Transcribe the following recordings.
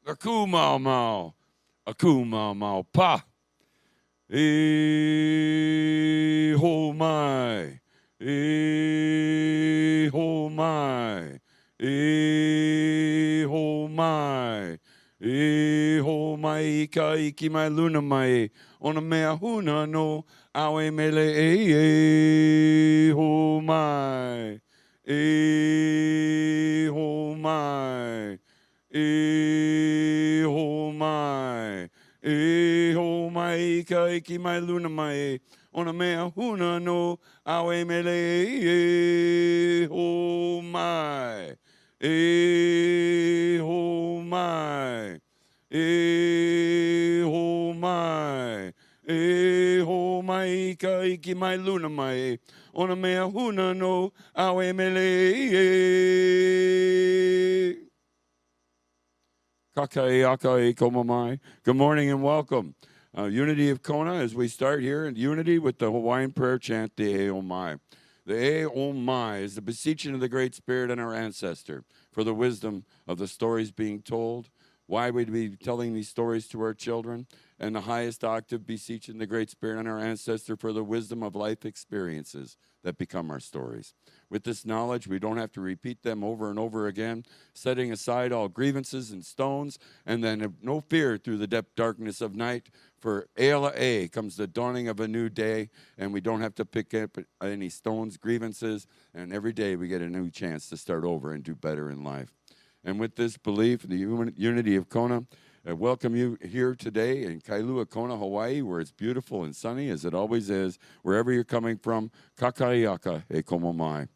A coo mau mau. A coo mau mau pa. E ho my. E ho my. E ho my. E ho mai ika iki mai luna mai. Ona mea huna no. Awe mele e ho my. E ho my. E ho mai. E ho mai ka iki mai luna mai. Ona mea huna no awe mele e ho mai. E ho mai. E ho mai. E ho mai ka iki mai luna mai. Ona mea huna no awe mele e. Good morning and welcome. Unity of Kona as we start here in unity with the Hawaiian prayer chant, the E O Mai. The E O Mai is the beseeching of the Great Spirit and our ancestor for the wisdom of the stories being told, why we'd be telling these stories to our children, and the highest octave beseeching the Great Spirit and our ancestor for the wisdom of life experiences that become our stories. With this knowledge, we don't have to repeat them over and over again, setting aside all grievances and stones, and then no fear through the depth darkness of night. For Ela A comes the dawning of a new day, and we don't have to pick up any stones, grievances, and every day we get a new chance to start over and do better in life. And with this belief, the unity of Kona, I welcome you here today in Kailua Kona, Hawaii, where it's beautiful and sunny, as it always is, wherever you're coming from, kakaiaka e komo mai.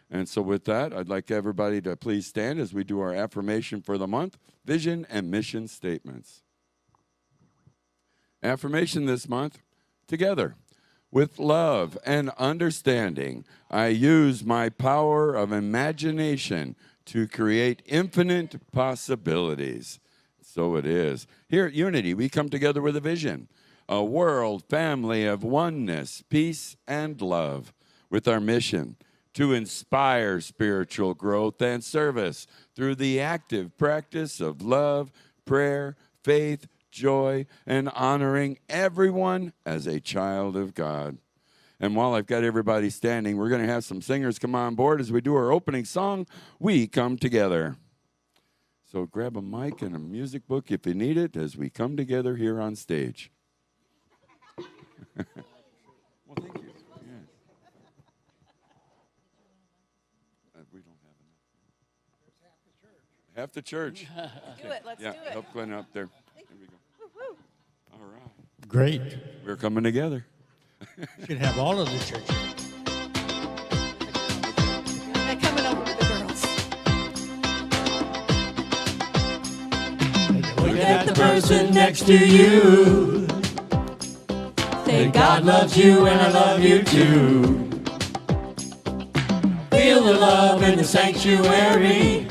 And so with that, I'd like everybody to please stand as we do our affirmation for the month, vision and mission statements. Affirmation this month, together. With love and understanding, I use my power of imagination to create infinite possibilities. So it is. Here at Unity, we come together with a vision, a world family of oneness, peace, and love, with our mission to inspire spiritual growth and service through the active practice of love, prayer, faith, joy, and honoring everyone as a child of God. And while I've got everybody standing, we're going to have some singers come on board as we do our opening song, We Come Together. So grab a mic and a music book if you need it as we come together here on stage. Well, thank you. Yeah. We don't have enough. Half the church. Do it. Let's do it. Help Glenn up there. There we go. Woo-hoo. All right. Great. We're coming together. Should have all of the churches. They're coming over with the girls. Look at the person next to you. Say, God loves you and I love you too. Feel the love in the sanctuary.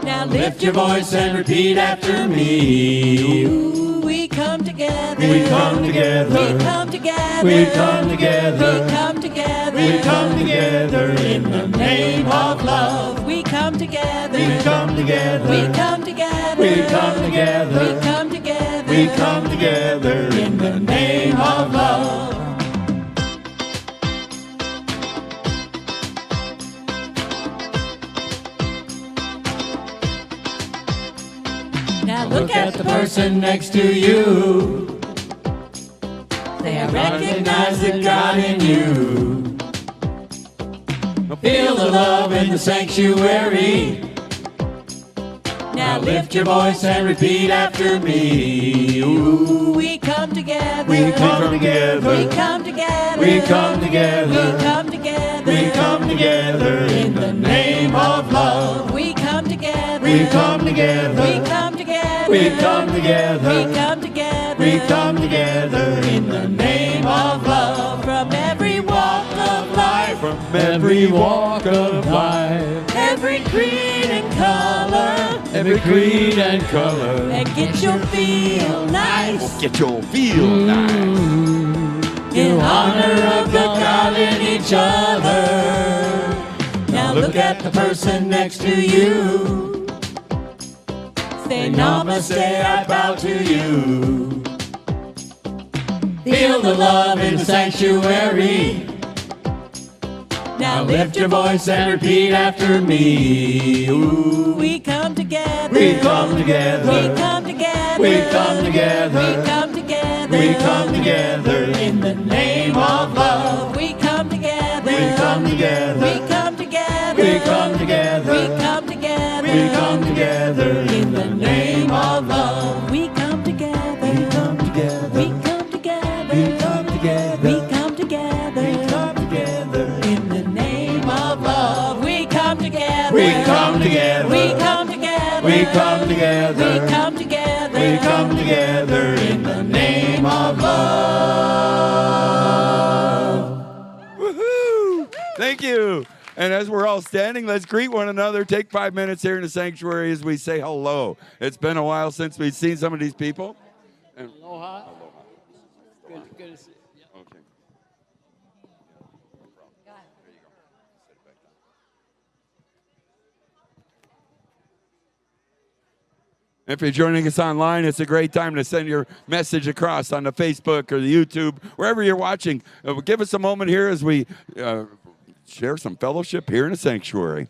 Now lift your voice and repeat after me. Ooh, we come together. We come together. We come together. We come together. We come together. We come together in the name of love. We come together. We come together. We come together. We come together. We come together. We come together in the name of love. Now Look at the person next to you. Say, I Recognize the God in you. Feel the love in the sanctuary. Now Lift your voice and repeat after me. Ooh, we come together. We come together. We come together. We come together. We come together. We come together in the name of love. We come together. We come together. We come together. We come together. We come together. We come together in the name of love. From every walk of life. From every walk of life. Every creed and color. Every creed and color. That get you feel nice. Get your feel nice. In honor of the God in each other. Now look at the person next to you. Say Namaste, I bow to you. Feel the love in the sanctuary. Now lift your voice and repeat after me. Ooh. We come together. We come together. We come together. We come together. We come together. We come together in the name of love. We come together. We come together. We come together. We come together. We come together. We come together in the name of love. We come together. We come together. We come together. We come together. We come together. We come together In the name of love, we come together. We come together. We come together. We come together. We come together. We come together in the name of love. Woohoo! Thank you. And as we're all standing, let's greet one another. Take 5 minutes here in the sanctuary as we say hello. It's been a while since we've seen some of these people. Aloha. Good to see you. Okay. If you're joining us online, it's a great time to send your message across on the Facebook or the YouTube, wherever you're watching. Give us a moment here as we share some fellowship here in the sanctuary.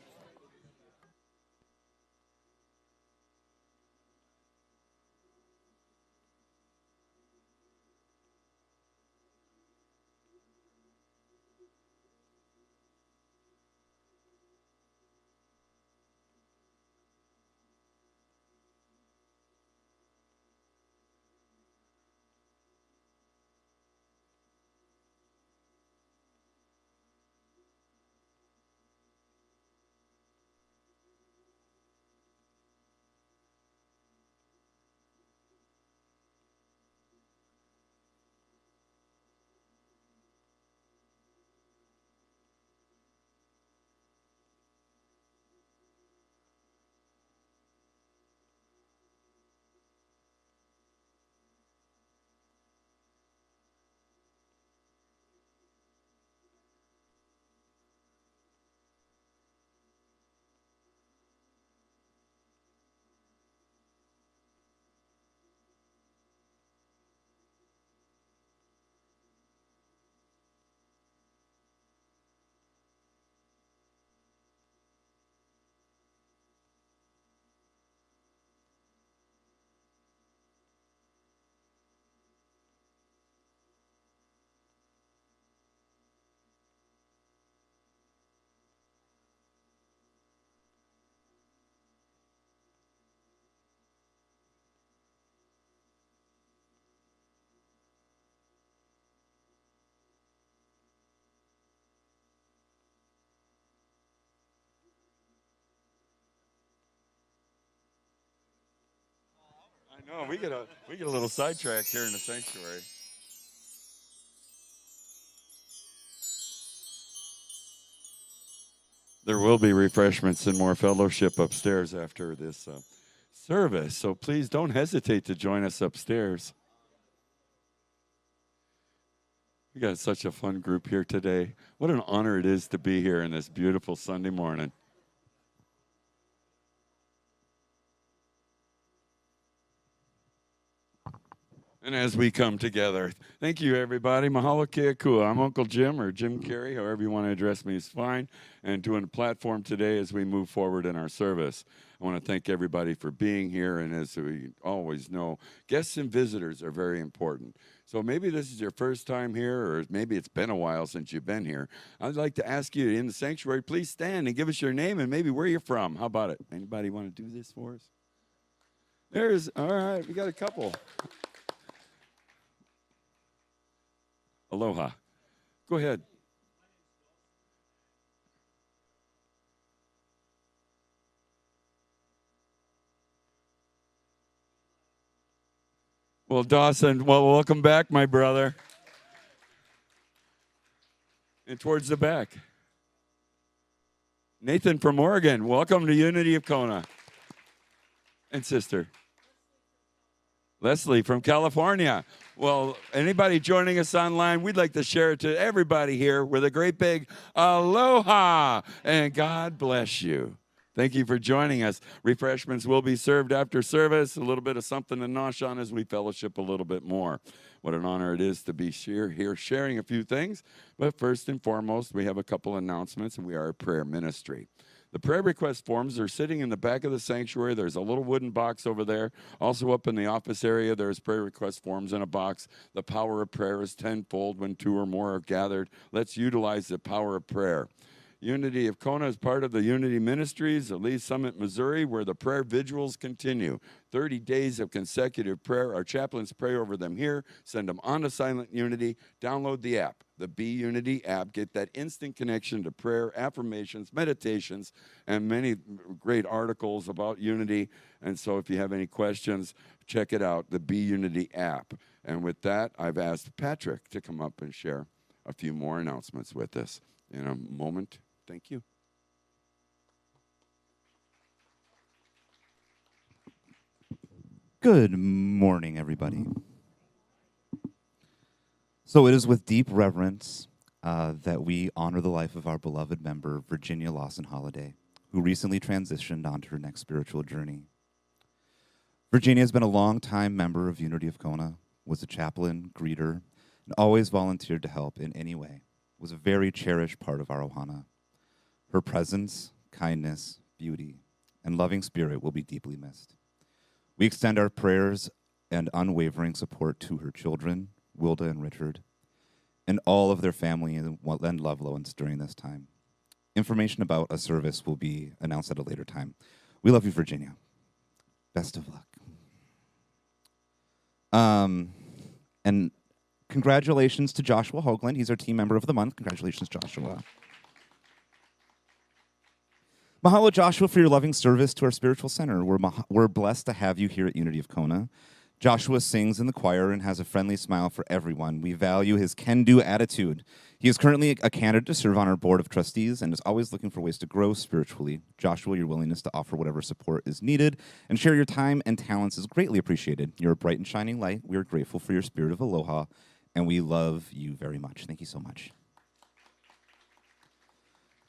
I know we get a little sidetracked here in the sanctuary. There will be refreshments and more fellowship upstairs after this service, so please don't hesitate to join us upstairs. We got such a fun group here today. What an honor it is to be here in this beautiful Sunday morning. And as we come together, thank you, everybody. Mahalo keakua. I'm Uncle Jim, or Jim Carey, however you want to address me is fine. And doing the platform today as we move forward in our service. I want to thank everybody for being here. And as we always know, guests and visitors are very important. So maybe this is your first time here, or maybe it's been a while since you've been here. I'd like to ask you in the sanctuary, please stand and give us your name and maybe where you're from. How about it? Anybody want to do this for us? All right, we got a couple. Aloha. Go ahead. Well, Dawson, welcome back, my brother. And towards the back. Nathan from Oregon, welcome to Unity of Kona. And sister. Leslie from California. Well, anybody joining us online, we'd like to share it to everybody here with a great big aloha and God bless you. Thank you for joining us. Refreshments will be served after service, a little bit of something to nosh on as we fellowship a little bit more. What an honor it is to be here sharing a few things. But first and foremost, we have a couple announcements, and we are a prayer ministry. The prayer request forms are sitting in the back of the sanctuary. There's a little wooden box over there. Also up in the office area, there's prayer request forms in a box. The power of prayer is tenfold when two or more are gathered. Let's utilize the power of prayer. Unity of Kona is part of the Unity Ministries of Lee Summit, Missouri, where the prayer vigils continue. 30 days of consecutive prayer. Our chaplains pray over them here, send them on to Silent Unity, download the app, the Be Unity app, get that instant connection to prayer, affirmations, meditations, and many great articles about unity. And so if you have any questions, check it out, the Be Unity app. And with that, I've asked Patrick to come up and share a few more announcements with us in a moment. Thank you. Good morning, everybody. So it is with deep reverence that we honor the life of our beloved member, Virginia Lawson Holiday, who recently transitioned onto her next spiritual journey. Virginia has been a long-time member of Unity of Kona, was a chaplain, greeter, and always volunteered to help in any way, was a very cherished part of our ohana. Her presence, kindness, beauty, and loving spirit will be deeply missed. We extend our prayers and unwavering support to her children, Wilda and Richard, and all of their family and loved ones during this time. Information about a service will be announced at a later time. We love you, Virginia. Best of luck. And congratulations to Joshua Hoagland. He's our team member of the month. Congratulations, Joshua. Mahalo, Joshua, for your loving service to our spiritual center. We're blessed to have you here at Unity of Kona. Joshua sings in the choir and has a friendly smile for everyone. We value his can-do attitude. He is currently a candidate to serve on our board of trustees and is always looking for ways to grow spiritually. Joshua, your willingness to offer whatever support is needed and share your time and talents is greatly appreciated. You're a bright and shining light. We are grateful for your spirit of aloha, and we love you very much. Thank you so much.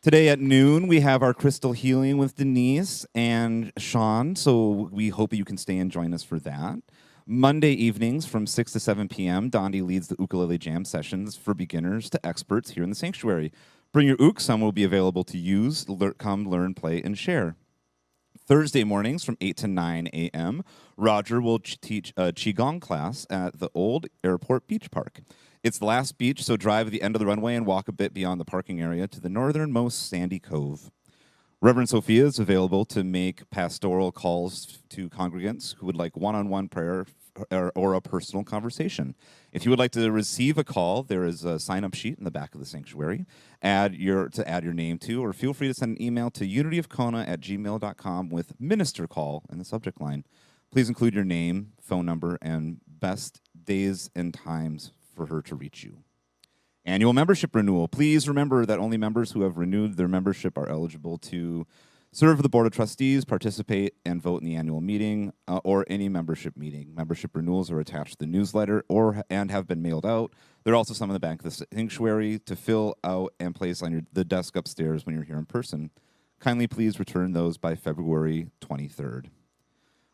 Today at noon, we have our crystal healing with Denise and Sean, so we hope that you can stay and join us for that. Monday evenings from 6 to 7 p.m., Dondi leads the ukulele jam sessions for beginners to experts here in the sanctuary. Bring your uk, some will be available to use, come, learn, play, and share. Thursday mornings from 8 to 9 a.m., Roger will teach a Qigong class at the Old Airport Beach Park. It's the last beach, so drive to the end of the runway and walk a bit beyond the parking area to the northernmost sandy cove. Reverend Sophia is available to make pastoral calls to congregants who would like one-on-one prayer or a personal conversation. If you would like to receive a call, there is a sign-up sheet in the back of the sanctuary. Add your name to, or feel free to send an email to unityofkona@gmail.com with minister call in the subject line. Please include your name, phone number, and best days and times for her to reach you. Annual membership renewal. Please remember that only members who have renewed their membership are eligible to serve the Board of Trustees, participate, and vote in the annual meeting or any membership meeting. Membership renewals are attached to the newsletter and have been mailed out. There are also some in the back of the sanctuary to fill out and place on the desk upstairs when you're here in person. Kindly please return those by February 23rd.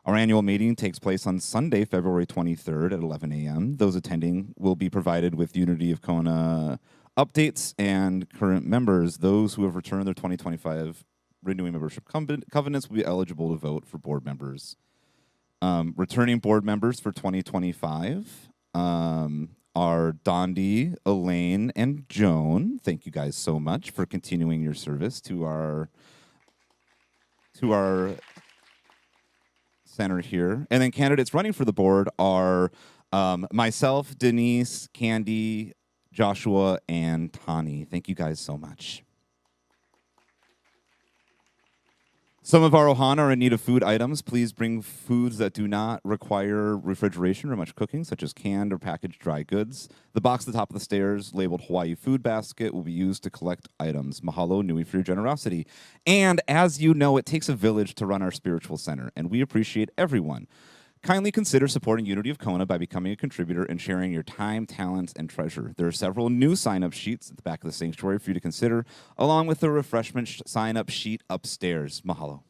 Our annual meeting takes place on Sunday, February 23rd at 11 a.m. Those attending will be provided with Unity of Kona updates and current members. Those who have returned their 2025 renewing membership covenants will be eligible to vote for board members. Returning board members for 2025 are Dondi, Elaine, and Joan. Thank you guys so much for continuing your service to our center here. And then candidates running for the board are myself, Denise, Candy, Joshua, and Tani. Thank you guys so much. Some of our ohana are in need of food items. Please bring foods that do not require refrigeration or much cooking, such as canned or packaged dry goods. The box at the top of the stairs labeled Hawaii Food Basket will be used to collect items. Mahalo nui for your generosity. And as you know, it takes a village to run our spiritual center, and we appreciate everyone. Kindly consider supporting Unity of Kona by becoming a contributor and sharing your time, talents, and treasure. There are several new sign-up sheets at the back of the sanctuary for you to consider, along with the refreshment sign-up sheet upstairs. Mahalo.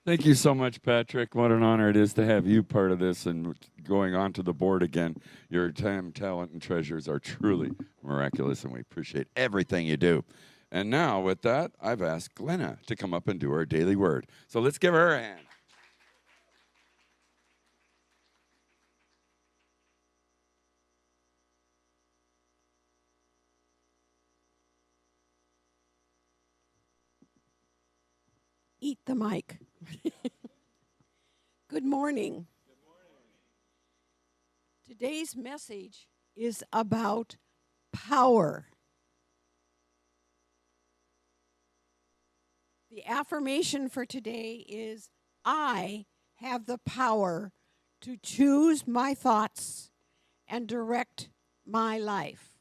Thank you so much, Patrick. What an honor it is to have you part of this and going on to the board again. Your time, talent, and treasures are truly miraculous, and we appreciate everything you do. And now, with that, I've asked Glenna to come up and do our daily word. So let's give her a hand. Eat the mic. Good morning. Today's message is about power. The affirmation for today is, I have the power to choose my thoughts and direct my life.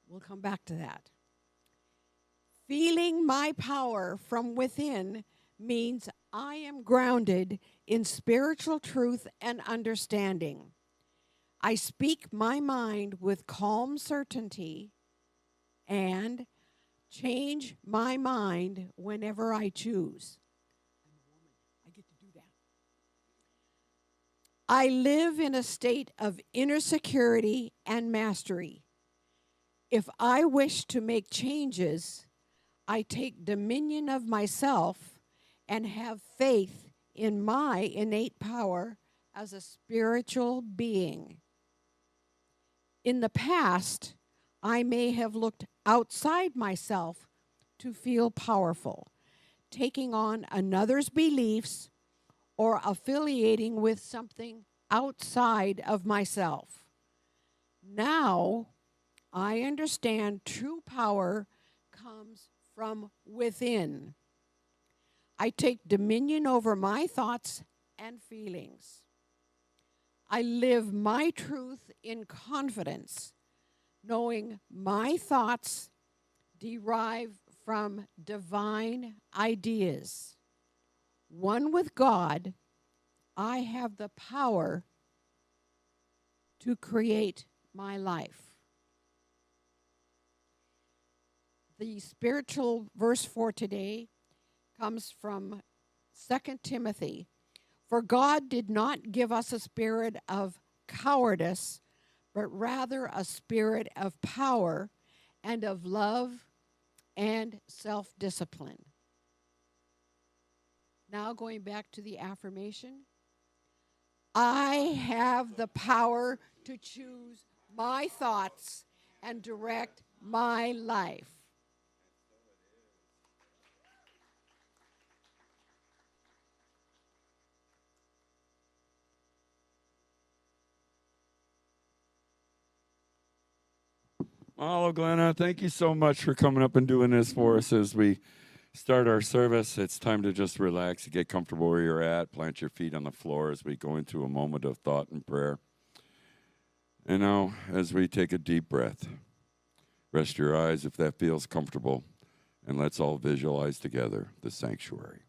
We'll come back to that. Feeling my power from within means I am grounded in spiritual truth and understanding. I speak my mind with calm certainty and change my mind whenever I choose. I'm a woman. I get to do that. I live in a state of inner security and mastery. If I wish to make changes, I take dominion of myself and have faith in my innate power as a spiritual being. In the past, I may have looked outside myself to feel powerful, taking on another's beliefs or affiliating with something outside of myself. Now, I understand true power comes from within. I take dominion over my thoughts and feelings. I live my truth in confidence, knowing my thoughts derive from divine ideas. One with God, I have the power to create my life. The spiritual verse for today comes from 2 Timothy. For God did not give us a spirit of cowardice, but rather a spirit of power and of love and self-discipline. Now going back to the affirmation. I have the power to choose my thoughts and direct my life. Mahalo, Glenna. Thank you so much for coming up and doing this for us as we start our service. It's time to just relax, get comfortable where you're at, plant your feet on the floor as we go into a moment of thought and prayer. And now, as we take a deep breath, rest your eyes if that feels comfortable, and let's all visualize together the sanctuary.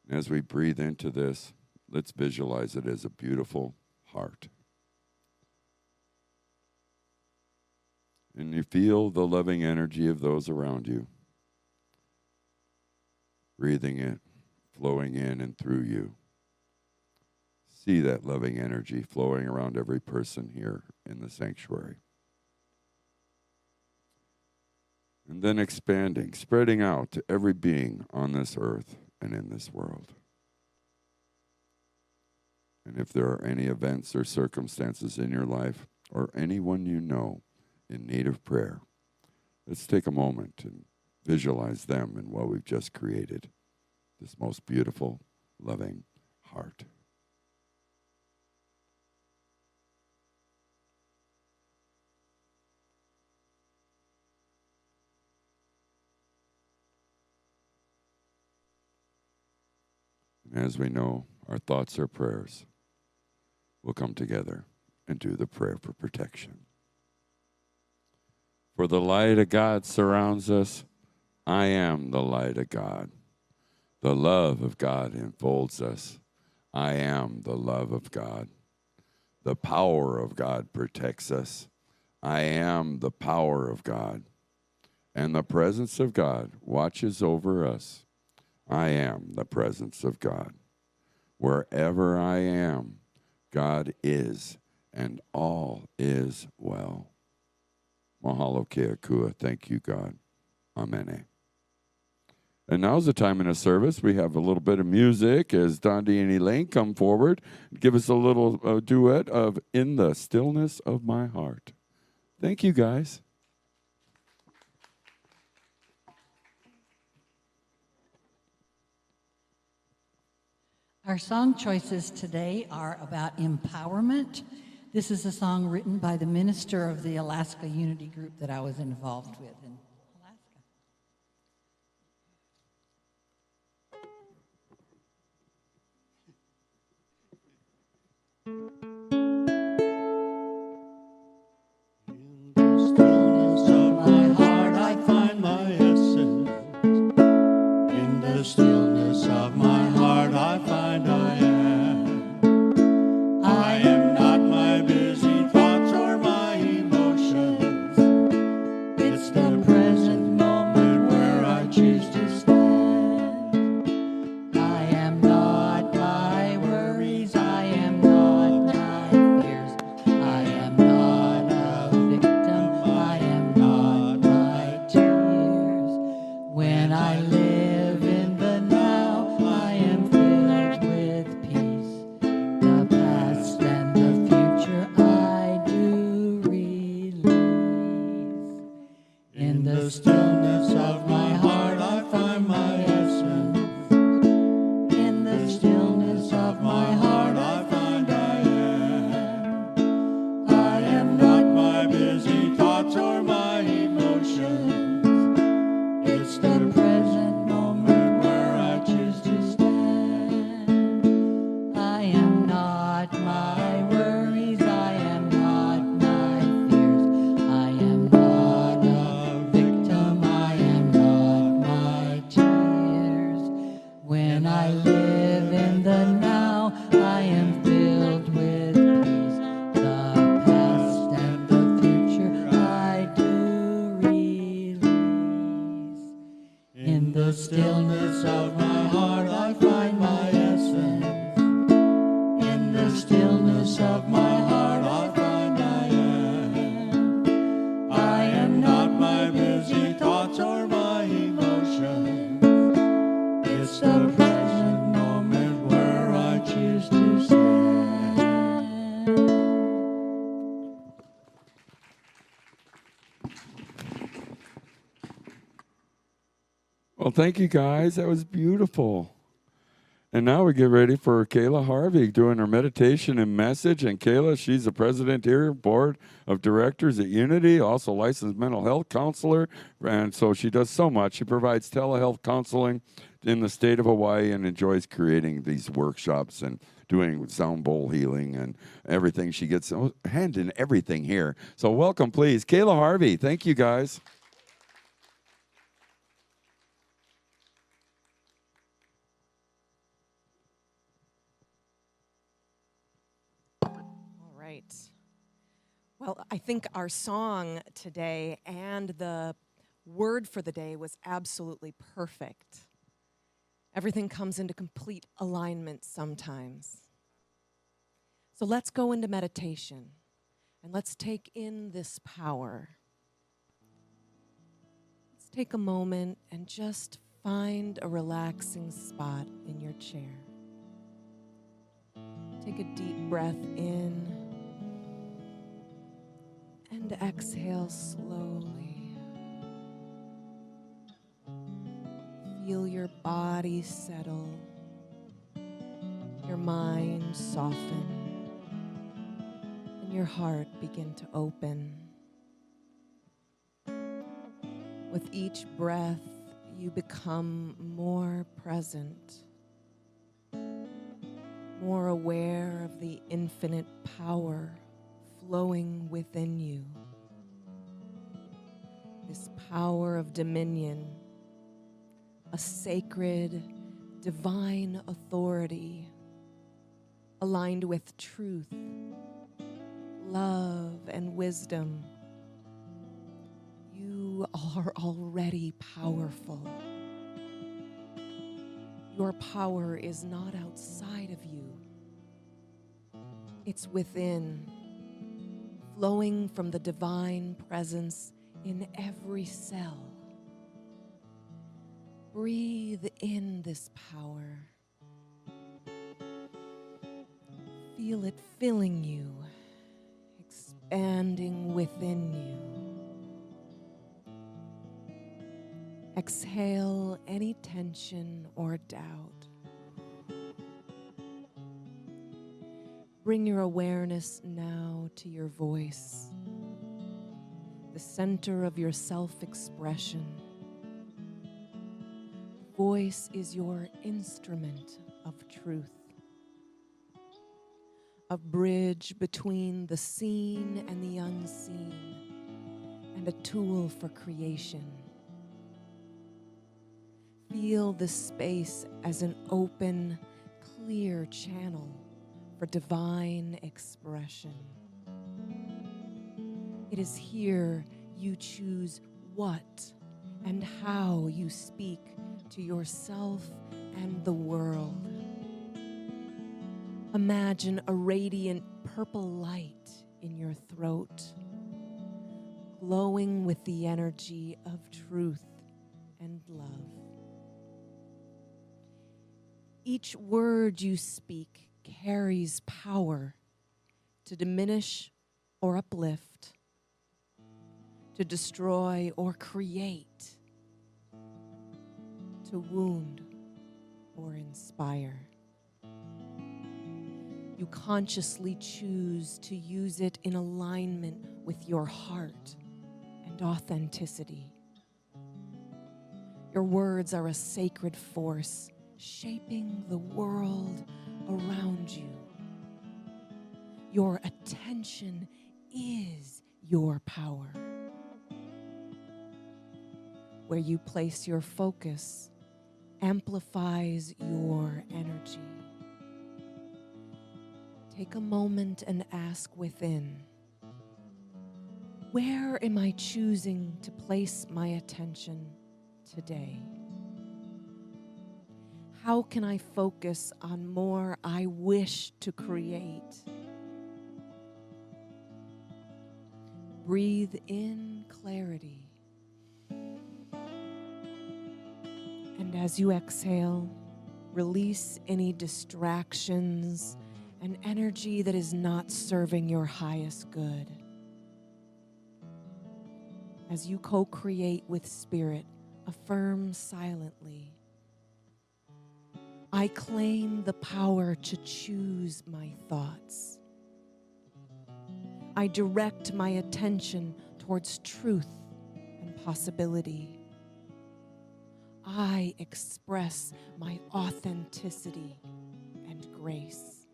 And as we breathe into this, let's visualize it as a beautiful heart. And you feel the loving energy of those around you, breathing it, flowing in and through you. See that loving energy flowing around every person here in the sanctuary. And then expanding, spreading out to every being on this earth and in this world. And if there are any events or circumstances in your life or anyone you know in need of prayer, let's take a moment and visualize them in what we've just created, this most beautiful, loving heart. And as we know, our thoughts are prayers. We'll come together and do the prayer for protection. For the light of God surrounds us. I am the light of God. The love of God enfolds us. I am the love of God. The power of God protects us. I am the power of God. And the presence of God watches over us. I am the presence of God. Wherever I am, God is, and all is well. Mahalo keakua. Thank you, God. Amen. And now's the time in the service. We have a little bit of music as Dondi and Elaine come forward. Give us a little duet of In the Stillness of My Heart. Thank you, guys. Our song choices today are about empowerment. This is a song written by the minister of the Alaska Unity Group that I was involved with in Alaska. In the stillness of my heart, I find my essence. In the stillness of my heart, I find I am. I am not my busy thoughts or my emotions. It's the present moment where I choose to stand. I am not my worries, I am not my fears. I am not a victim, I am not my tears. When I live in the now, I am filled with peace. The past and the future I do release. In the stillness of my heart, I find my essence. In the Stillness of my heart, I find I am. I am not my busy thoughts or my emotions. It's the present moment where I choose to stand. I am not my worries, I am not my fears. I am not a victim, I am not my tears. When I live in the now, I am filled with peace. The past and the future I do release. In the stillness of my heart, I find my essence. In the stillness of my heart, I find I am. I am not my busy thoughts or my emotions. It's the present moment where I choose to stand. Well, thank you, guys. That was beautiful. And now we get ready for Kayla Harvey doing her meditation and message. And Kayla, she's the president here, board of directors at Unity, also licensed mental health counselor. And so she does so much. She provides telehealth counseling in the state of Hawaii and enjoys creating these workshops and doing sound bowl healing and everything. She gets a hand in everything here. So welcome, please. Kayla Harvey. Thank you, guys. All right. Well, I think our song today and the word for the day was absolutely perfect. Everything comes into complete alignment sometimes. So let's go into meditation and let's take in this power. Let's take a moment and just find a relaxing spot in your chair. Take a deep breath in and exhale slowly. Feel your body settle, your mind soften, and your heart begin to open. With each breath, you become more present, more aware of the infinite power flowing within you. This power of dominion, a sacred, divine authority, aligned with truth, love, and wisdom. You are already powerful. Your power is not outside of you. It's within, flowing from the divine presence in every cell. Breathe in this power. Feel it filling you, expanding within you. Exhale any tension or doubt. Bring your awareness now to your voice, the center of your self-expression. Voice is your instrument of truth, a bridge between the seen and the unseen, and a tool for creation. Feel this space as an open, clear channel for divine expression. It is here you choose what and how you speak to yourself and the world. Imagine a radiant purple light in your throat, glowing with the energy of truth and love. Each word you speak carries power to diminish or uplift, to destroy or create, to wound or inspire. You consciously choose to use it in alignment with your heart and authenticity. Your words are a sacred force shaping the world around you. Your attention is your power. Where you place your focus amplifies your energy. Take a moment and ask within, where am I choosing to place my attention today? How can I focus on more I wish to create? Breathe in clarity. And as you exhale, release any distractions and energy that is not serving your highest good. As you co-create with Spirit, affirm silently, I claim the power to choose my thoughts. I direct my attention towards truth and possibility. I express my authenticity and grace.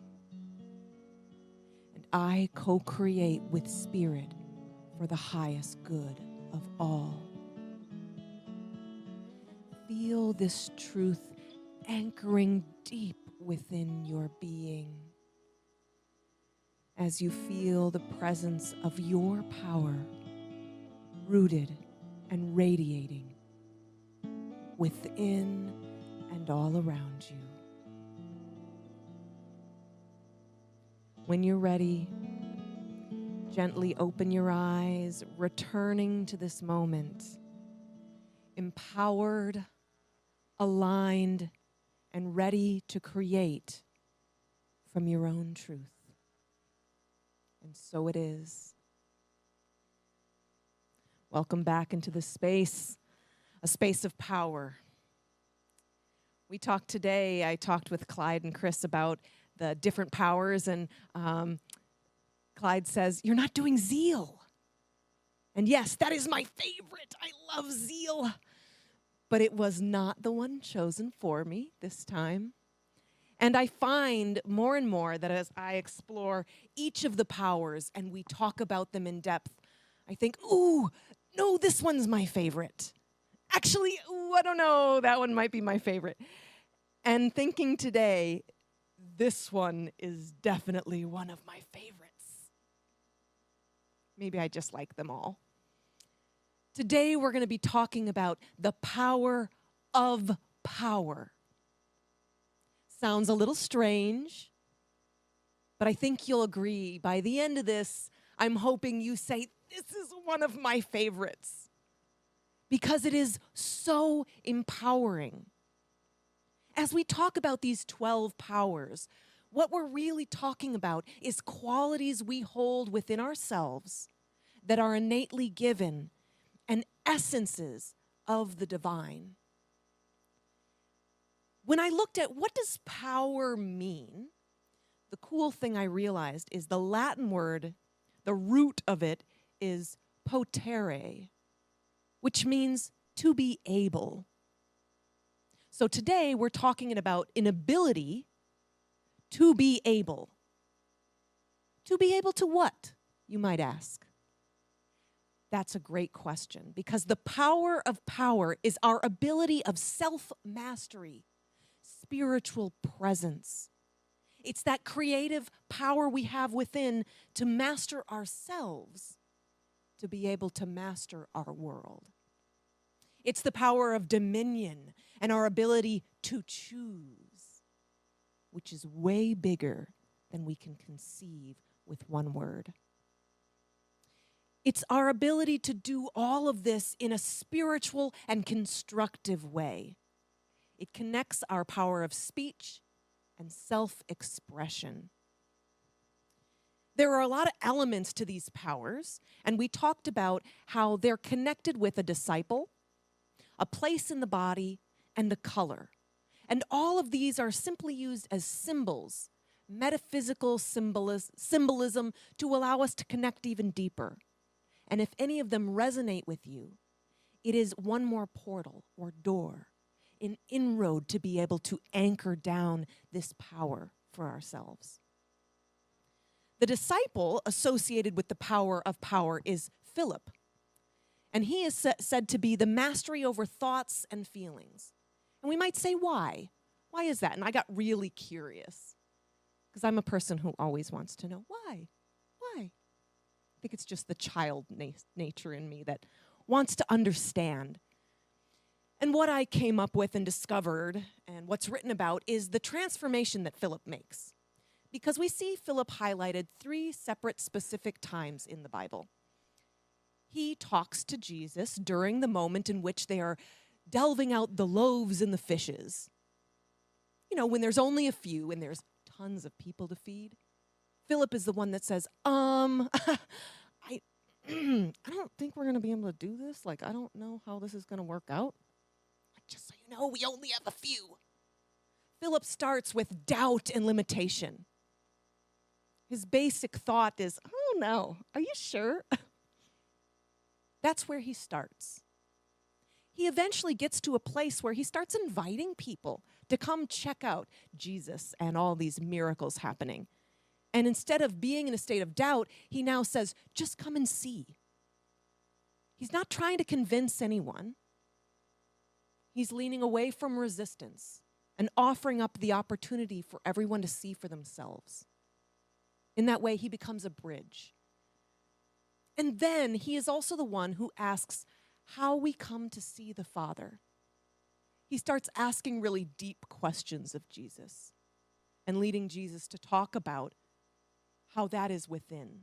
And I co-create with Spirit for the highest good of all. Feel this truth anchoring deep within your being as you feel the presence of your power rooted and radiating within and all around you. When you're ready, gently open your eyes, returning to this moment, empowered, aligned, and ready to create from your own truth. And so it is. Welcome back into the space, a space of power. We talked today, I talked with Clyde and Chris about the different powers, and Clyde says, "You're not doing zeal." And yes, that is my favorite. I love zeal. But it was not the one chosen for me this time. And I find more and more that as I explore each of the powers and we talk about them in depth, I think, ooh, no, this one's my favorite. Actually, ooh, I don't know, that one might be my favorite. And thinking today, this one is definitely one of my favorites. Maybe I just like them all. Today we're going to be talking about the power of power. Sounds a little strange, but I think you'll agree. By the end of this, I'm hoping you say, this is one of my favorites, because it is so empowering. As we talk about these 12 powers, what we're really talking about is qualities we hold within ourselves that are innately given and essences of the divine. When I looked at what does power mean, the cool thing I realized is the Latin word, the root of it is potere, which means to be able. So today we're talking about an ability to be able. To be able to what, you might ask? That's a great question, because the power of power is our ability of self-mastery, spiritual presence. It's that creative power we have within to master ourselves, to be able to master our world. It's the power of dominion and our ability to choose, which is way bigger than we can conceive with one word. It's our ability to do all of this in a spiritual and constructive way. It connects our power of speech and self-expression. There are a lot of elements to these powers, and we talked about how they're connected with a disciple, a place in the body, and a color. And all of these are simply used as symbols, metaphysical symbolism to allow us to connect even deeper. And if any of them resonate with you, it is one more portal or door, an inroad to be able to anchor down this power for ourselves. The disciple associated with the power of power is Philip, and he is said to be the mastery over thoughts and feelings. And we might say, why? Why is that? And I got really curious, because I'm a person who always wants to know why. Why? I think it's just the child nature in me that wants to understand. And what I came up with and discovered, and what's written about, is the transformation that Philip makes. Because we see Philip highlighted 3 separate specific times in the Bible. He talks to Jesus during the moment in which they are delving out the loaves and the fishes. You know, when there's only a few and there's tons of people to feed. Philip is the one that says, I don't think we're going to be able to do this. Like, I don't know how this is going to work out. Just so you know, we only have a few. Philip starts with doubt and limitation. His basic thought is, oh no, are you sure? That's where he starts. He eventually gets to a place where he starts inviting people to come check out Jesus and all these miracles happening. And instead of being in a state of doubt, he now says, just come and see. He's not trying to convince anyone. He's leaning away from resistance and offering up the opportunity for everyone to see for themselves. In that way, he becomes a bridge. And then he is also the one who asks how we come to see the Father. He starts asking really deep questions of Jesus and leading Jesus to talk about how that is within.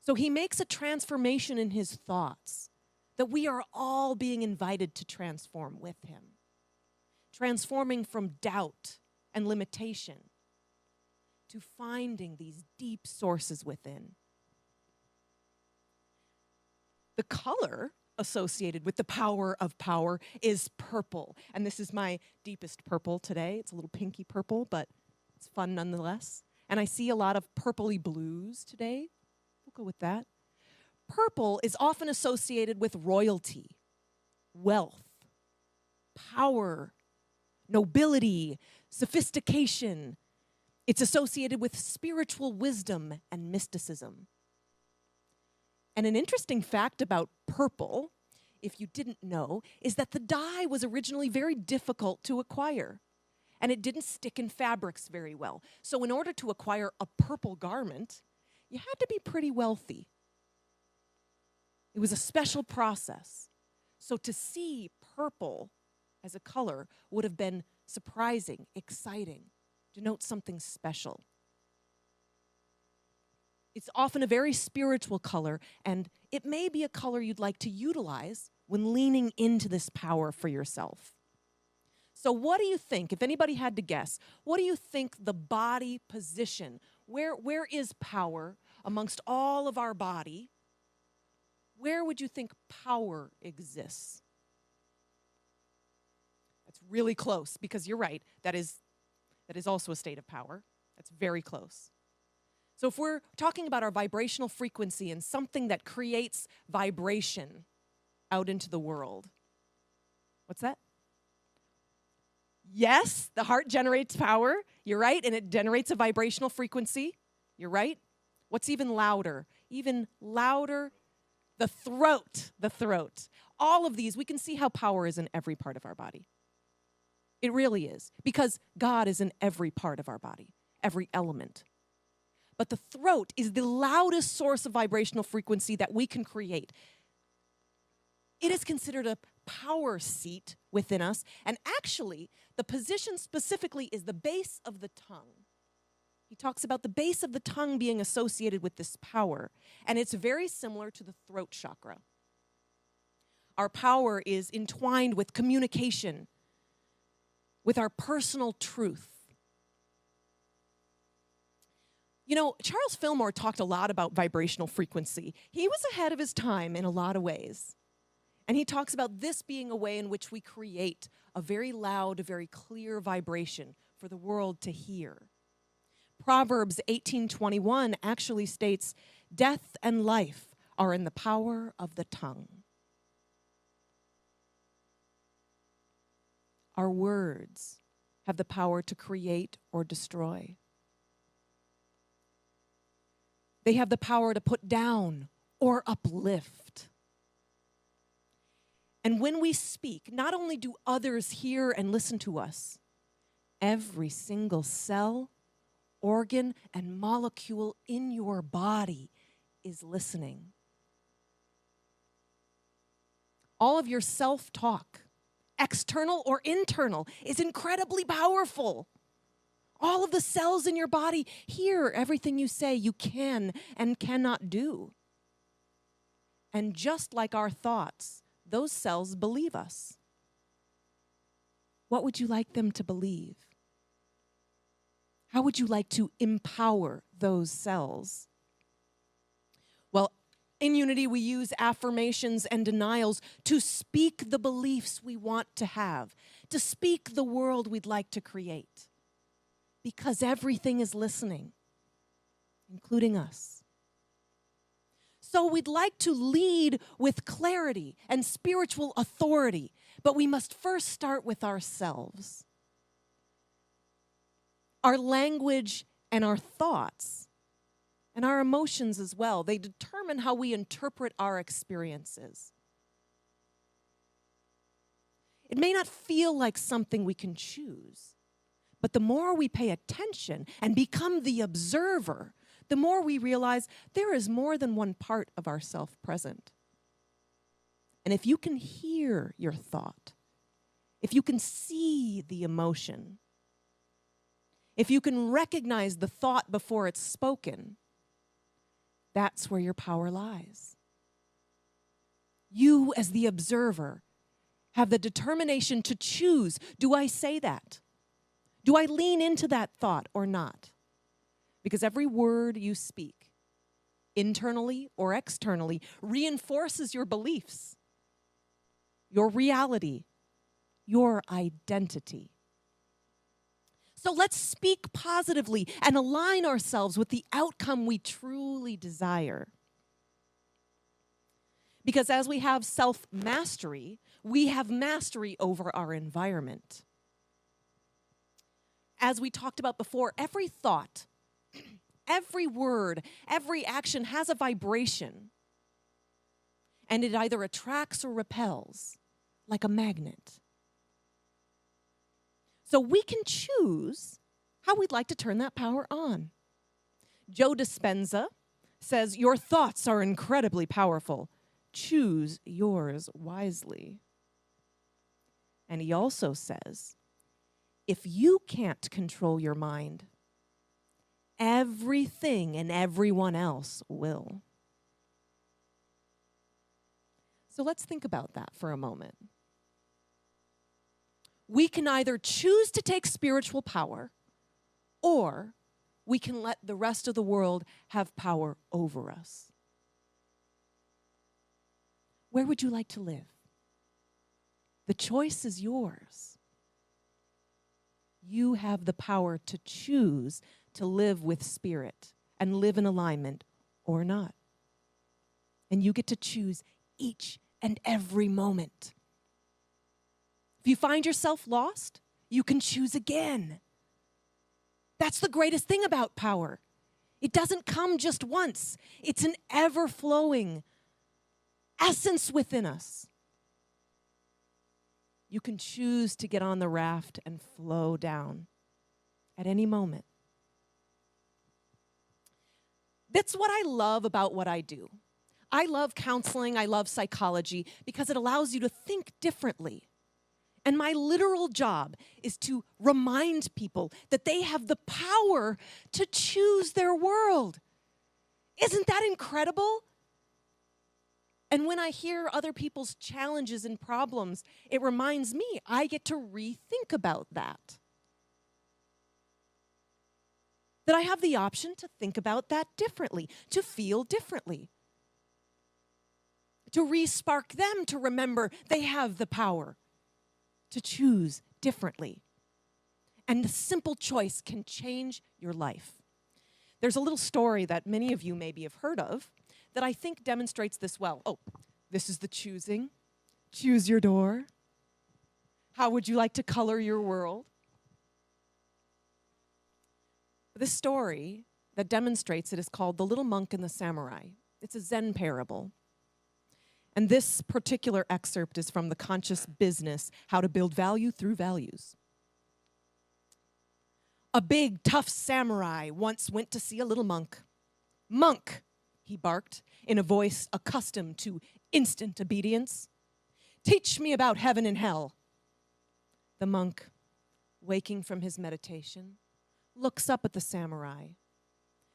So he makes a transformation in his thoughts that we are all being invited to transform with him. Transforming from doubt and limitation to finding these deep sources within. The color associated with the power of power is purple. And this is my deepest purple today. It's a little pinky purple, but it's fun nonetheless. And I see a lot of purpley blues today. We'll go with that. Purple is often associated with royalty, wealth, power, nobility, sophistication. It's associated with spiritual wisdom and mysticism. And an interesting fact about purple if you didn't know, is that the dye was originally very difficult to acquire, and it didn't stick in fabrics very well. So in order to acquire a purple garment, you had to be pretty wealthy. It was a special process. So to see purple as a color would have been surprising, exciting, denotes something special. It's often a very spiritual color, and it may be a color you'd like to utilize when leaning into this power for yourself. So what do you think, if anybody had to guess, what do you think the body position, where is power amongst all of our body? Where would you think power exists? That's really close, because you're right, that is also a state of power. That's very close. So if we're talking about our vibrational frequency and something that creates vibration out into the world, what's that? Yes, the heart generates power. You're right, and it generates a vibrational frequency. You're right. What's even louder? Even louder, the throat, the throat. All of these, we can see how power is in every part of our body. It really is, because God is in every part of our body, every element. But the throat is the loudest source of vibrational frequency that we can create. It is considered a power seat within us, and actually, the position specifically is the base of the tongue. He talks about the base of the tongue being associated with this power, and it's very similar to the throat chakra. Our power is entwined with communication, with our personal truth. You know, Charles Fillmore talked a lot about vibrational frequency. He was ahead of his time in a lot of ways. And he talks about this being a way in which we create a very loud, very clear vibration for the world to hear. Proverbs 18:21 actually states, "Death and life are in the power of the tongue." Our words have the power to create or destroy. They have the power to put down or uplift. And when we speak, not only do others hear and listen to us, every single cell, organ, and molecule in your body is listening. All of your self-talk, external or internal, is incredibly powerful. All of the cells in your body hear everything you say you can and cannot do. And just like our thoughts, those cells believe us. What would you like them to believe? How would you like to empower those cells? Well, in Unity, we use affirmations and denials to speak the beliefs we want to have, to speak the world we'd like to create. Because everything is listening, including us. So we'd like to lead with clarity and spiritual authority, but we must first start with ourselves. Our language and our thoughts, and our emotions as well, they determine how we interpret our experiences. It may not feel like something we can choose, but the more we pay attention and become the observer, the more we realize there is more than one part of ourself present. And if you can hear your thought, if you can see the emotion, if you can recognize the thought before it's spoken, that's where your power lies. You, as the observer, have the determination to choose, do I say that? Do I lean into that thought or not? Because every word you speak, internally or externally, reinforces your beliefs, your reality, your identity. So let's speak positively and align ourselves with the outcome we truly desire. Because as we have self-mastery, we have mastery over our environment. As we talked about before, every thought, every word, every action has a vibration. and it either attracts or repels, like a magnet. So we can choose how we'd like to turn that power on. Joe Dispenza says, "Your thoughts are incredibly powerful. Choose yours wisely." And he also says, if you can't control your mind, everything and everyone else will. So let's think about that for a moment. We can either choose to take spiritual power, or we can let the rest of the world have power over us. Where would you like to live? The choice is yours. You have the power to choose to live with spirit and live in alignment or not. And you get to choose each and every moment. If you find yourself lost, you can choose again. That's the greatest thing about power. It doesn't come just once. It's an ever-flowing essence within us. You can choose to get on the raft and flow down at any moment. That's what I love about what I do. I love counseling, I love psychology, because it allows you to think differently. And my literal job is to remind people that they have the power to choose their world. Isn't that incredible? And when I hear other people's challenges and problems, it reminds me I get to rethink about that. That I have the option to think about that differently, to feel differently, to re-spark them to remember they have the power to choose differently. And the simple choice can change your life. There's a little story that many of you maybe have heard of that I think demonstrates this well. Oh, this is the choosing. Choose your door. How would you like to color your world? This story that demonstrates it is called The Little Monk and the Samurai. It's a Zen parable. And this particular excerpt is from The Conscious Business, How to Build Value Through Values. A big, tough samurai once went to see a little monk. "Monk," he barked in a voice accustomed to instant obedience, "teach me about heaven and hell." The monk, waking from his meditation, looks up at the samurai,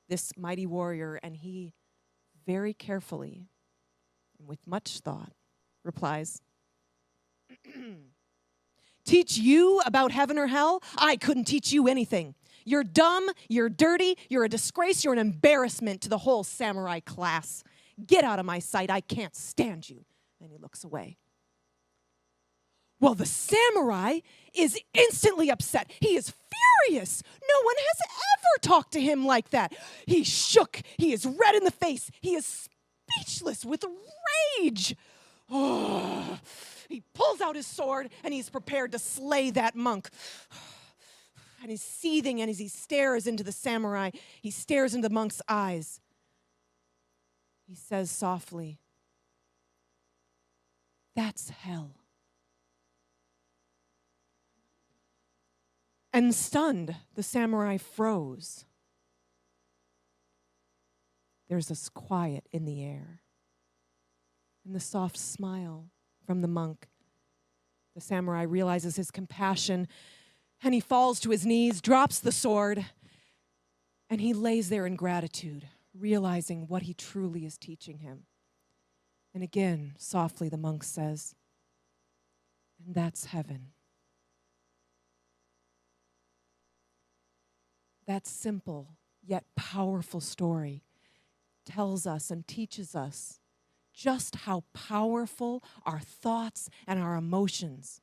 this mighty warrior, and he very carefully and with much thought replies, "Teach you about heaven or hell? I couldn't teach you anything. You're dumb, you're dirty, you're a disgrace, you're an embarrassment to the whole samurai class. Get out of my sight, I can't stand you." And he looks away. Well, the samurai is instantly upset. He is furious. No one has ever talked to him like that. He shook. He is red in the face. He is speechless with rage. Oh, he pulls out his sword and he's prepared to slay that monk. And he's seething, and as he stares into the samurai, he stares into the monk's eyes. He says softly, "That's hell." And stunned, the samurai froze. There's this quiet in the air, and the soft smile from the monk. The samurai realizes his compassion, and he falls to his knees, drops the sword, and he lays there in gratitude, realizing what he truly is teaching him. And again, softly, the monk says, "And that's heaven." That simple yet powerful story tells us and teaches us just how powerful our thoughts and our emotions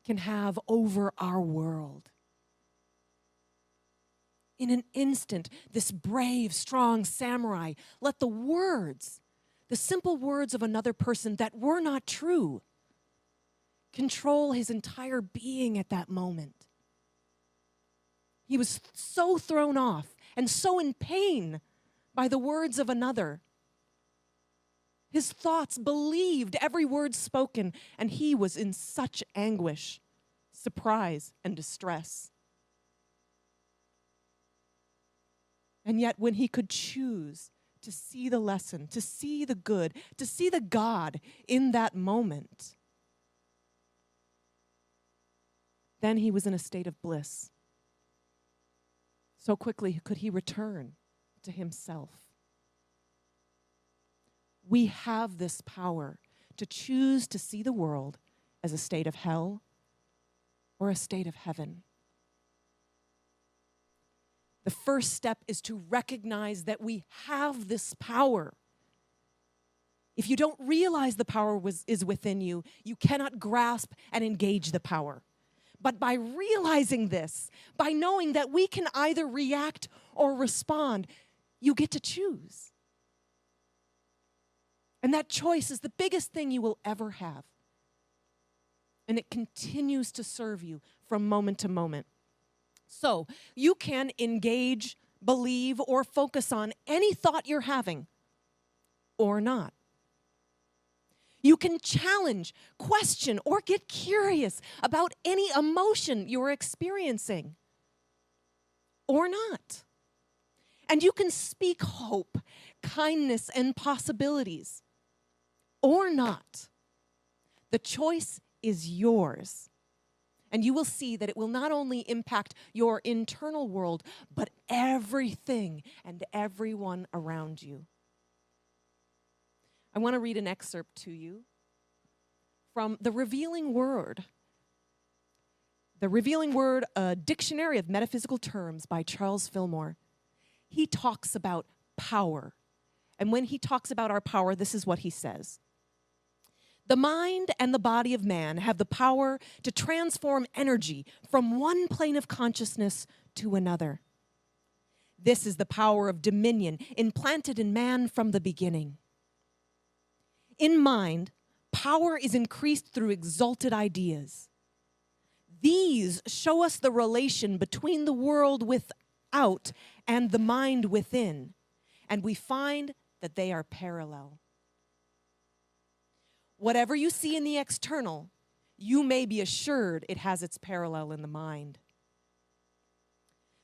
can have over our world. In an instant, this brave, strong samurai let the words, the simple words of another person that were not true, control his entire being at that moment. He was so thrown off and so in pain by the words of another. His thoughts believed every word spoken, and he was in such anguish, surprise, and distress. And yet, when he could choose to see the lesson, to see the good, to see the God in that moment, then he was in a state of bliss. So quickly could he return to himself. We have this power to choose to see the world as a state of hell or a state of heaven. The first step is to recognize that we have this power. If you don't realize the power is within you, you cannot grasp and engage the power. But by realizing this, by knowing that we can either react or respond, you get to choose. And that choice is the biggest thing you will ever have. And it continues to serve you from moment to moment. So you can engage, believe, or focus on any thought you're having, or not. You can challenge, question, or get curious about any emotion you're experiencing, or not. And you can speak hope, kindness, and possibilities, or not. The choice is yours. And you will see that it will not only impact your internal world, but everything and everyone around you. I want to read an excerpt to you from The Revealing Word. The Revealing Word, a dictionary of metaphysical terms by Charles Fillmore. He talks about power. And when he talks about our power, this is what he says. The mind and the body of man have the power to transform energy from one plane of consciousness to another. This is the power of dominion implanted in man from the beginning. In mind, power is increased through exalted ideas. These show us the relation between the world without and the mind within, and we find that they are parallel. Whatever you see in the external, you may be assured it has its parallel in the mind.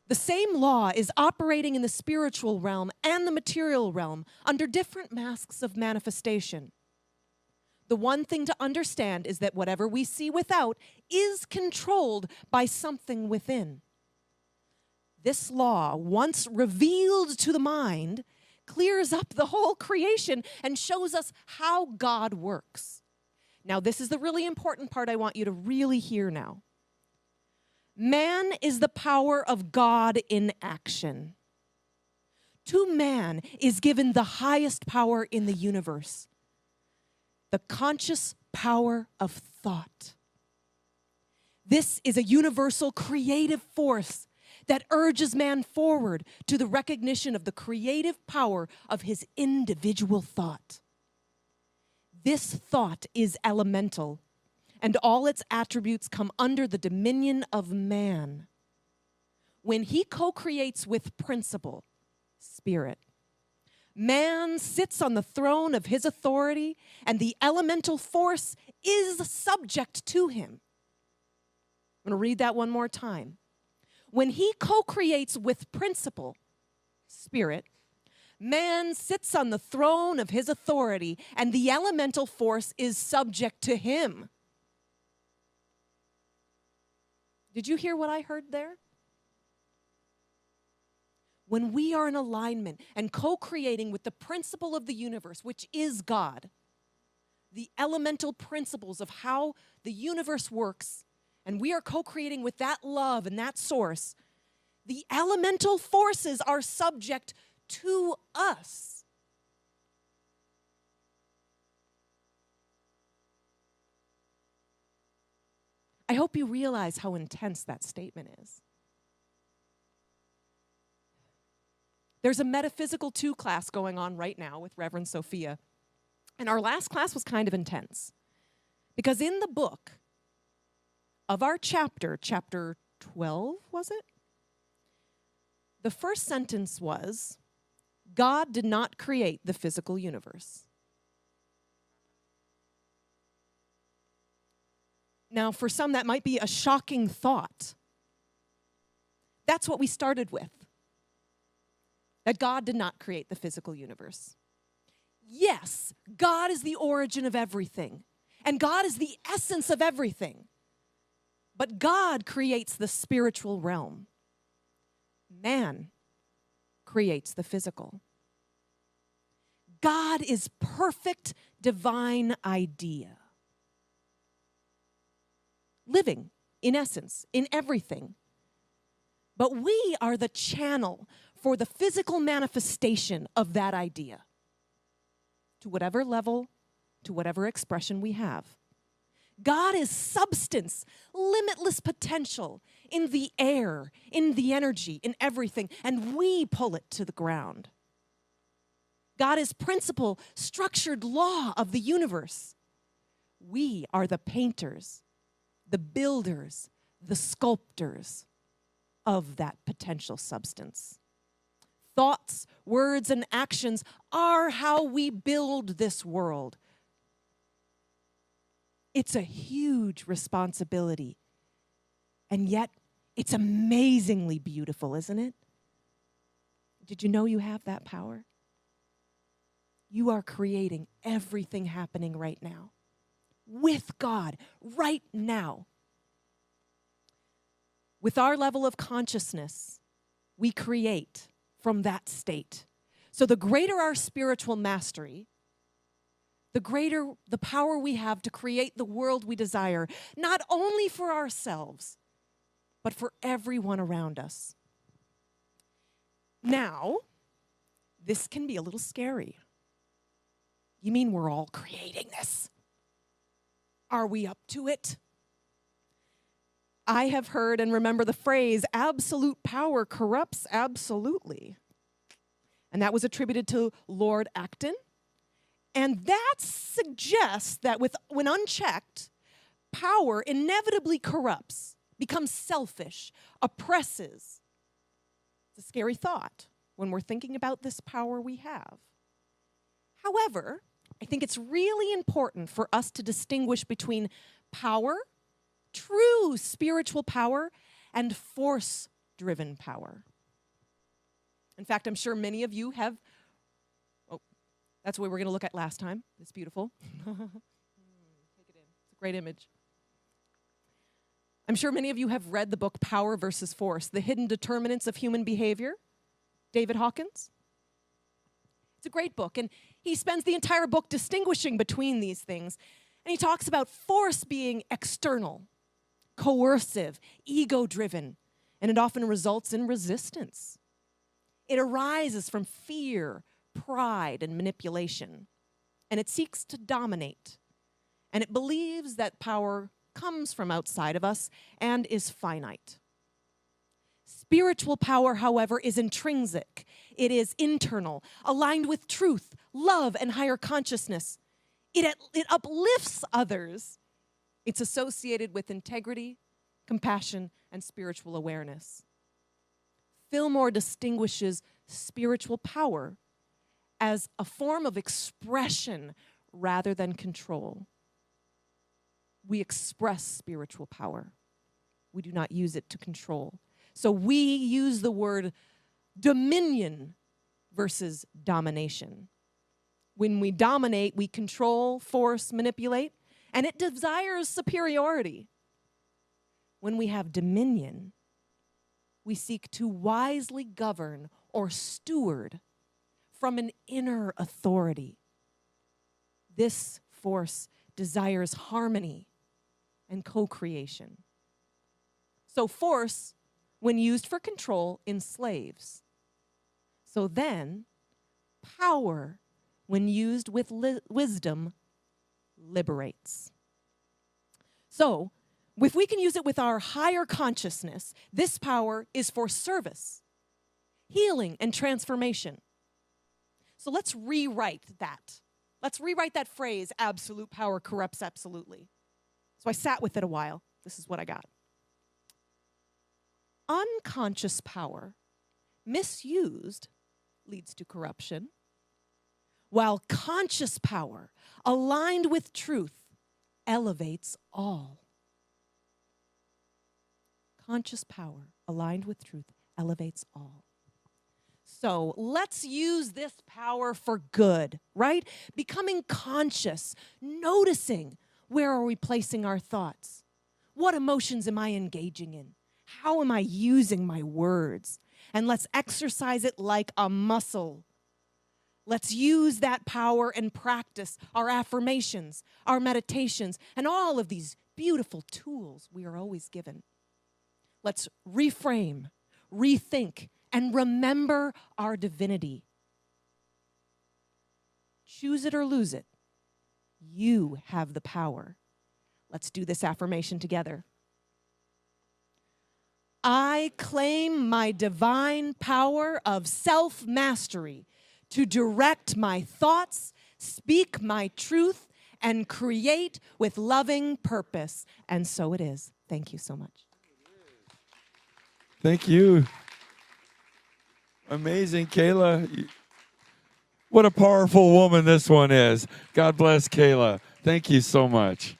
The same law is operating in the spiritual realm and the material realm under different masks of manifestation. The one thing to understand is that whatever we see without is controlled by something within. This law, once revealed to the mind, clears up the whole creation and shows us how God works. Now, this is the really important part I want you to really hear now. Man is the power of God in action. To man is given the highest power in the universe, the conscious power of thought. This is a universal creative force that urges man forward to the recognition of the creative power of his individual thought. This thought is elemental, and all its attributes come under the dominion of man. When he co-creates with principle, spirit, man sits on the throne of his authority, and the elemental force is subject to him. I'm going to read that one more time. When he co-creates with principle, spirit, man sits on the throne of his authority, and the elemental force is subject to him. Did you hear what I heard there? When we are in alignment and co-creating with the principle of the universe, which is God, the elemental principles of how the universe works, and we are co-creating with that love and that source, the elemental forces are subject to us. I hope you realize how intense that statement is. There's a Metaphysical 2 class going on right now with Reverend Sophia. And our last class was kind of intense. Because in the book of our chapter 12, was it? The first sentence was, God did not create the physical universe. Now, for some, that might be a shocking thought. That's what we started with, that God did not create the physical universe. Yes, God is the origin of everything, and God is the essence of everything. But God creates the spiritual realm. Man creates the physical. God is perfect divine idea. Living, in essence, in everything. But we are the channel for the physical manifestation of that idea, to whatever level, to whatever expression we have. God is substance, limitless potential in the air, in the energy, in everything, and we pull it to the ground. God is principle, structured law of the universe. We are the painters, the builders, the sculptors of that potential substance. Thoughts, words, and actions are how we build this world. It's a huge responsibility, and yet it's amazingly beautiful, isn't it? Did you know you have that power? You are creating everything happening right now with God right now. With our level of consciousness, we create from that state. So the greater our spiritual mastery, the greater the power we have to create the world we desire, not only for ourselves, but for everyone around us. Now, this can be a little scary. You mean we're all creating this? Are we up to it? I have heard and remember the phrase, absolute power corrupts absolutely. And that was attributed to Lord Acton. And that suggests that when unchecked, power inevitably corrupts, becomes selfish, oppresses. It's a scary thought when we're thinking about this power we have. However, I think it's really important for us to distinguish between power, true spiritual power, and force-driven power. In fact, I'm sure many of you have, that's what we were going to look at last time. It's beautiful. Take it in. It's a great image. I'm sure many of you have read the book Power versus Force, The Hidden Determinants of Human Behavior, David Hawkins. It's a great book, and he spends the entire book distinguishing between these things. And he talks about force being external, coercive, ego-driven, and it often results in resistance. It arises from fear, pride, and manipulation, and it seeks to dominate. And it believes that power comes from outside of us and is finite. Spiritual power, however, is intrinsic. It is internal, aligned with truth, love, and higher consciousness. It uplifts others. It's associated with integrity, compassion, and spiritual awareness. Fillmore distinguishes spiritual power as a form of expression rather than control. We express spiritual power. We do not use it to control. So we use the word dominion versus domination. When we dominate, we control, force, manipulate, and it desires superiority. When we have dominion, we seek to wisely govern or steward from an inner authority. This force desires harmony and co-creation. So force, when used for control, enslaves. So then, power, when used with wisdom, liberates. So, if we can use it with our higher consciousness, this power is for service, healing, and transformation. So let's rewrite that. Let's rewrite that phrase, absolute power corrupts absolutely. So I sat with it a while. This is what I got. Unconscious power, misused, leads to corruption, while conscious power, aligned with truth, elevates all. conscious power aligned with truth elevates all. So let's use this power for good, right? Becoming conscious, noticing where are we placing our thoughts? What emotions am I engaging in? How am I using my words? And let's exercise it like a muscle. Let's use that power and practice our affirmations, our meditations, and all of these beautiful tools we are always given. Let's reframe, rethink, and remember our divinity. Choose it or lose it. You have the power. Let's do this affirmation together. I claim my divine power of self-mastery to direct my thoughts, speak my truth, and create with loving purpose. And so it is. Thank you so much. Thank you. Amazing, Kayla. What a powerful woman this one is. God bless Kayla. Thank you so much.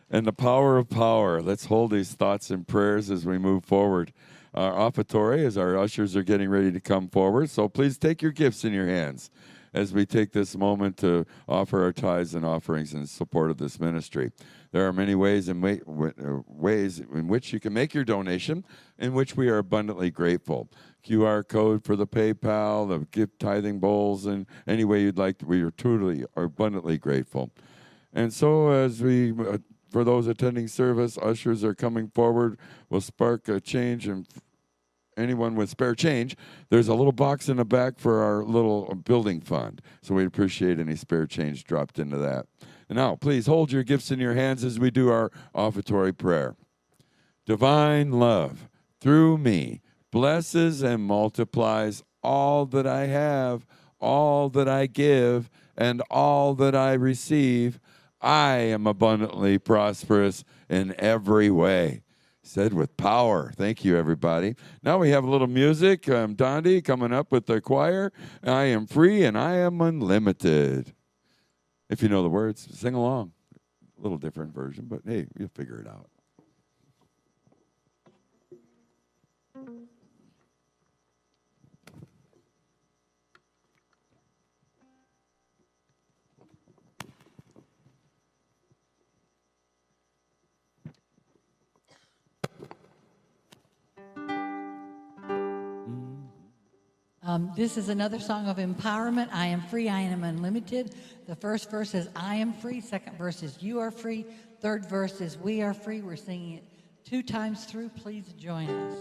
And the power of power. Let's hold these thoughts and prayers as we move forward. Our offertory, as our ushers are getting ready to come forward. So please take your gifts in your hands as we take this moment to offer our tithes and offerings in support of this ministry. There are many ways in which you can make your donation, in which we are abundantly grateful. QR code for the PayPal, the gift tithing bowls, and any way you'd like. We are truly abundantly grateful. And so as we, for those attending service, ushers are coming forward. We'll spark a change, and anyone with spare change, there's a little box in the back for our little building fund. So we'd appreciate any spare change dropped into that. And now, please hold your gifts in your hands as we do our offertory prayer. Divine love, through me, blesses and multiplies all that I have, all that I give, and all that I receive. I am abundantly prosperous in every way. Said with power. Thank you, everybody. Now we have a little music. Dondi coming up with the choir. I am free and I am unlimited. If you know the words, sing along. A little different version, but hey, you'll figure it out. This is another song of empowerment. I am free, I am unlimited. The first verse is I am free. Second verse is you are free. Third verse is we are free. We're singing it 2 times through. Please join us.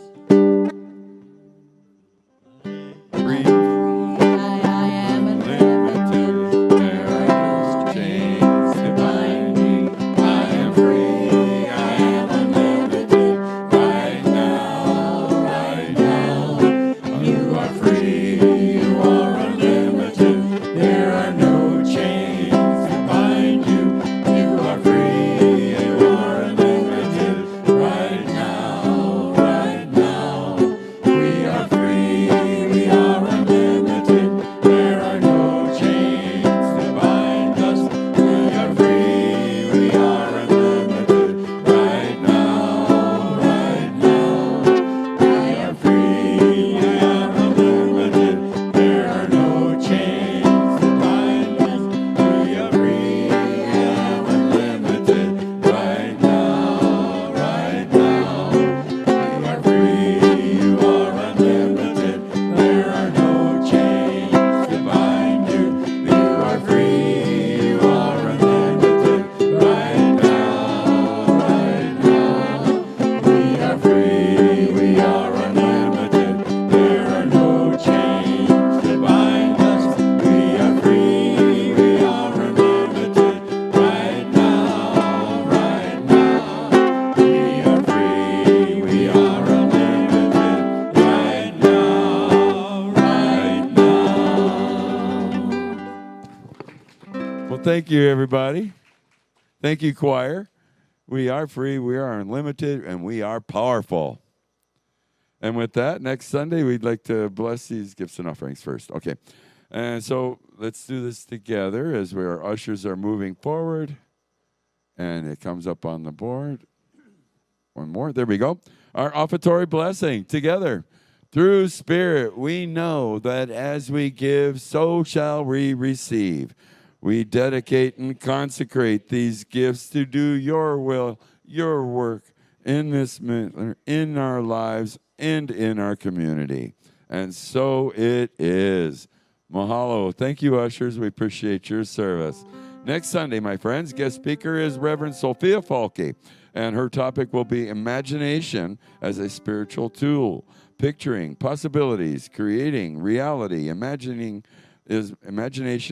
Free. I am unlimited. There are no chains to bind me. I am free. I am unlimited. Right now, right now. You are free. You are unlimited. There are no chains to bind you. You are free. You are unlimited. Right now, right now. We are free. We are unlimited. There are no chains to bind us. We are free. We are unlimited. Right now, right now. We are free. We are unlimited. There are no chains to bind us. We are free. We are unlimited. Right now, right now. We are free. You are unlimited. There are no chains to bind you. You are free. You are unlimited. Right now, right now. We are free. We are unlimited. There are no chains to bind us. We are free. We are unlimited. Right now, right now. We are free. We are unlimited. Right now, right now. Well, thank you, everybody. Thank you, choir. We are free, we are unlimited, and we are powerful. And with that, next Sunday, we'd like to bless these gifts and offerings first. Okay. And so let's do this together as our ushers are moving forward. And it comes up on the board. One more. There we go. Our offertory blessing together. Through Spirit, we know that as we give, so shall we receive. We dedicate and consecrate these gifts to do your will, your work in this in our lives and in our community. And so it is. Mahalo. Thank you, ushers. We appreciate your service. Next Sunday, my friends, guest speaker is Reverend Sophia Falke, and her topic will be imagination as a spiritual tool, picturing possibilities, creating reality. Imagination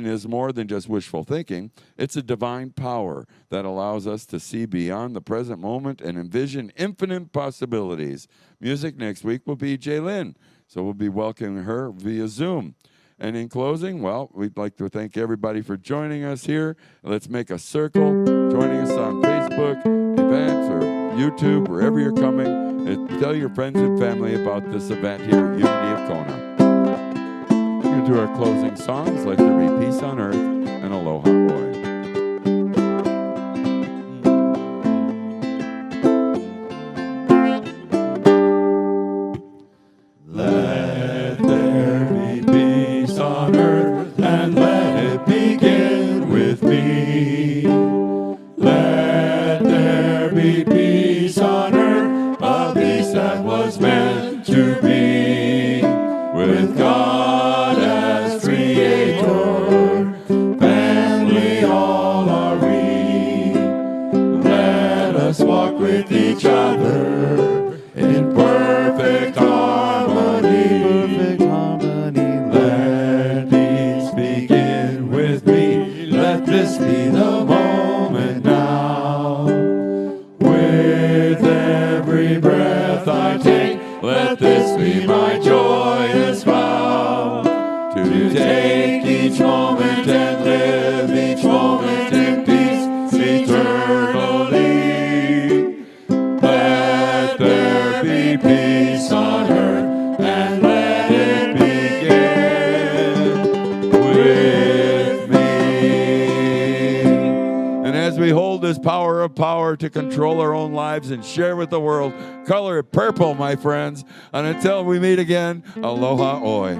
is more than just wishful thinking. It's a divine power that allows us to see beyond the present moment and envision infinite possibilities. Music next week will be Jaylyn, so we'll be welcoming her via Zoom. And in closing, well, we'd like to thank everybody for joining us here. Let's make a circle, joining us on Facebook, events, or YouTube, wherever you're coming. And tell your friends and family about this event here at Unity of Kona. We're going to do our closing songs. Let there be peace on earth and aloha boy. Let there be peace on earth, and let it begin with me. Let there be peace on earth, a peace that was meant to be. With God as Creator, family all are we. Let us walk with each other in perfect harmony. Perfect harmony. Let peace begin with me. Let this be the moment now. With every breath I take, let this be my joyous vow. To take each moment and live each moment in peace eternally. Let there be peace on earth, and let it begin with me. And as we hold this power of power to control our own lives and share with the world, color it purple, my friends. And until we meet again, aloha oi.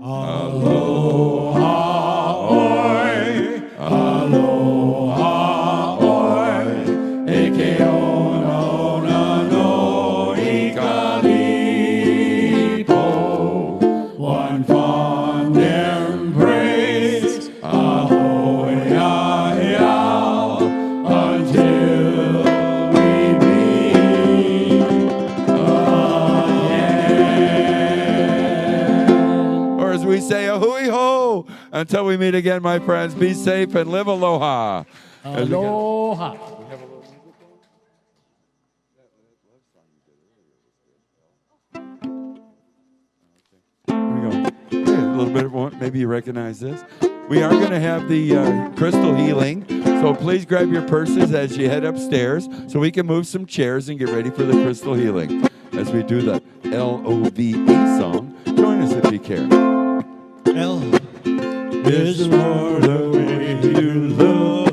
Aloha oi, aloha oi, eke ona ona no ikalipo. One fond embrace, ahoy ahia, until we meet again. Or as we say, a hui ho. Until we meet again, my friends, be safe and live aloha. As we get- Aloha. Here we go. Here, a little bit more. Maybe you recognize this. We are going to have the crystal healing. So please grab your purses as you head upstairs so we can move some chairs and get ready for the crystal healing. As we do the LOVE song, join us if you care. L is for the way you look.